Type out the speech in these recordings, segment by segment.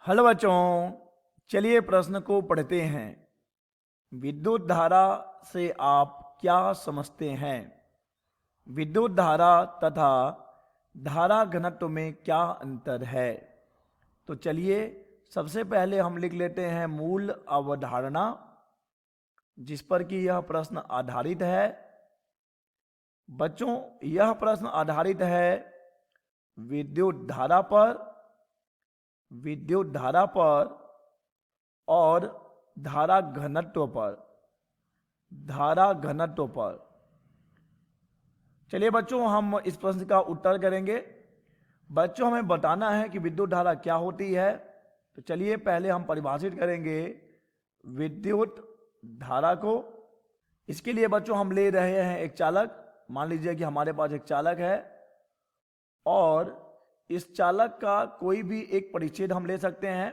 Hello बच्चों, चलिए प्रश्न को पढ़ते हैं। विद्युत धारा से आप क्या समझते हैं? विद्युत धारा तथा धारा घनत्व में क्या अंतर है? तो चलिए सबसे पहले हम लिख लेते हैं मूल अवधारणा जिस पर कि यह प्रश्न आधारित है। बच्चों, यह प्रश्न आधारित है विद्युत धारा पर और धारा घनत्व पर। चलिए बच्चों, हम इस प्रश्न का उत्तर करेंगे। बच्चों, हमें बताना है कि विद्युत धारा क्या होती है। तो चलिए पहले हम परिभाषित करेंगे विद्युत धारा को। इसके लिए बच्चों हम ले रहे हैं एक चालक। मान लीजिए कि हमारे पास एक चालक है और इस चालक का कोई भी एक परिच्छेद हम ले सकते हैं।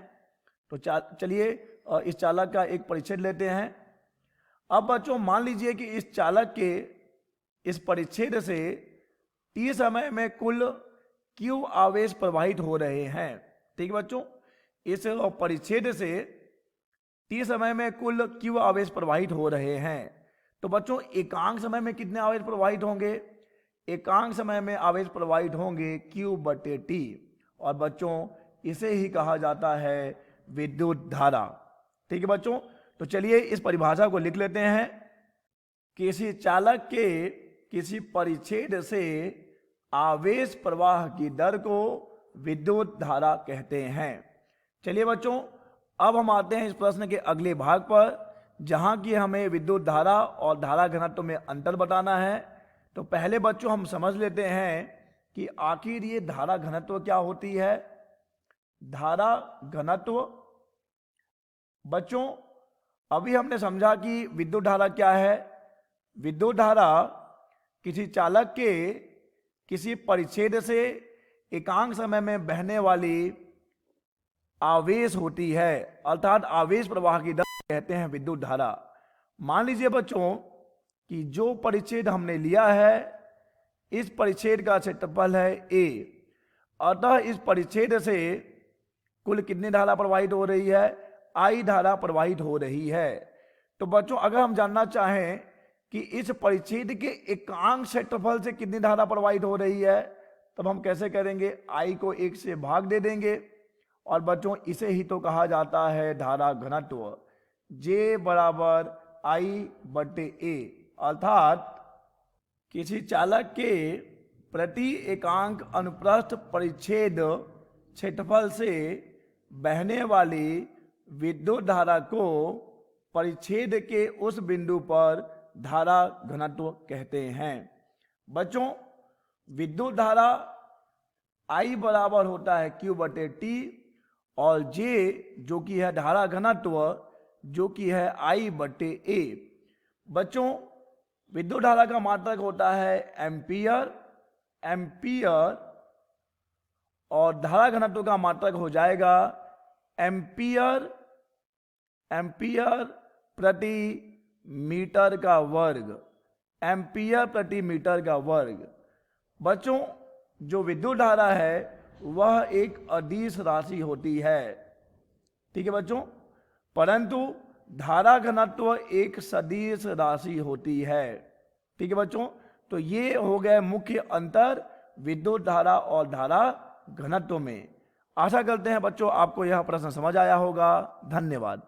तो चलिए इस चालक का एक परिच्छेद लेते हैं। अब बच्चों मान लीजिए कि इस चालक के इस परिच्छेद से t समय में कुल q आवेश प्रवाहित हो रहे हैं। ठीक है बच्चों, इस परिच्छेद से t समय में कुल q आवेश प्रवाहित हो रहे हैं। तो बच्चों एकांक समय में कितने आवेश प्रवाहित होंगे? एकांक समय में आवेश प्रवाहित होंगे q/t। और बच्चों इसे ही कहा जाता है विद्युत धारा। ठीक है बच्चों, तो चलिए इस परिभाषा को लिख लेते हैं। किसी चालक के किसी परिच्छेद से आवेश प्रवाह की दर को विद्युत धारा कहते हैं। चलिए बच्चों, अब हम आते हैं इस प्रश्न के अगले भाग पर, जहां कि हमें विद्युत धारा और धारा घनत्व में अंतर बताना है। तो पहले बच्चों हम समझ लेते हैं कि आखिर ये धारा घनत्व क्या होती है। धारा घनत्व बच्चों, अभी हमने समझा कि विद्युत धारा क्या है। विद्युत धारा किसी चालक के किसी परिच्छेद से एकांक समय में बहने वाली आवेश होती है, अर्थात आवेश प्रवाह की दर कहते हैं विद्युत धारा। मान लीजिए बच्चों कि जो परिच्छेद हमने लिया है, इस परिच्छेद का क्षेत्रफल है a, अतः इस परिच्छेद से कुल कितनी धारा प्रवाहित हो रही है? I धारा प्रवाहित हो रही है। तो बच्चों अगर हम जानना चाहें कि इस परिच्छेद के एकांक क्षेत्रफल से कितनी धारा प्रवाहित हो रही है, तब हम कैसे करेंगे? I को 1 से भाग दे देंगे। और बच्चों इसे ही तो कहा जाता है धारा घनत्व, J बराबर I/A। अर्थात किसी चालक के प्रति एकांक अनुप्रस्थ परिच्छेद क्षेत्रफल से बहने वाली विद्युत धारा को परिच्छेद के उस बिंदु पर धारा घनत्व कहते हैं। बच्चों विद्युत धारा I बराबर होता है Q/T और J जो कि है धारा घनत्व जो कि है I/A। बच्चों विद्युत धारा का मात्रक होता है एम्पियर और धारा घनत्व का मात्रक हो जाएगा एम्पियर प्रति मीटर का वर्ग। बच्चों जो विद्युत धारा है वह एक अदिश राशि होती है। ठीक है बच्चों, परंतु धारा घनत्व एक सदिश राशि होती है। ठीक है बच्चों, तो ये हो गए मुख्य अंतर विद्युत धारा और धारा घनत्व में। आशा करते हैं बच्चों आपको यह प्रश्न समझ आया होगा। धन्यवाद।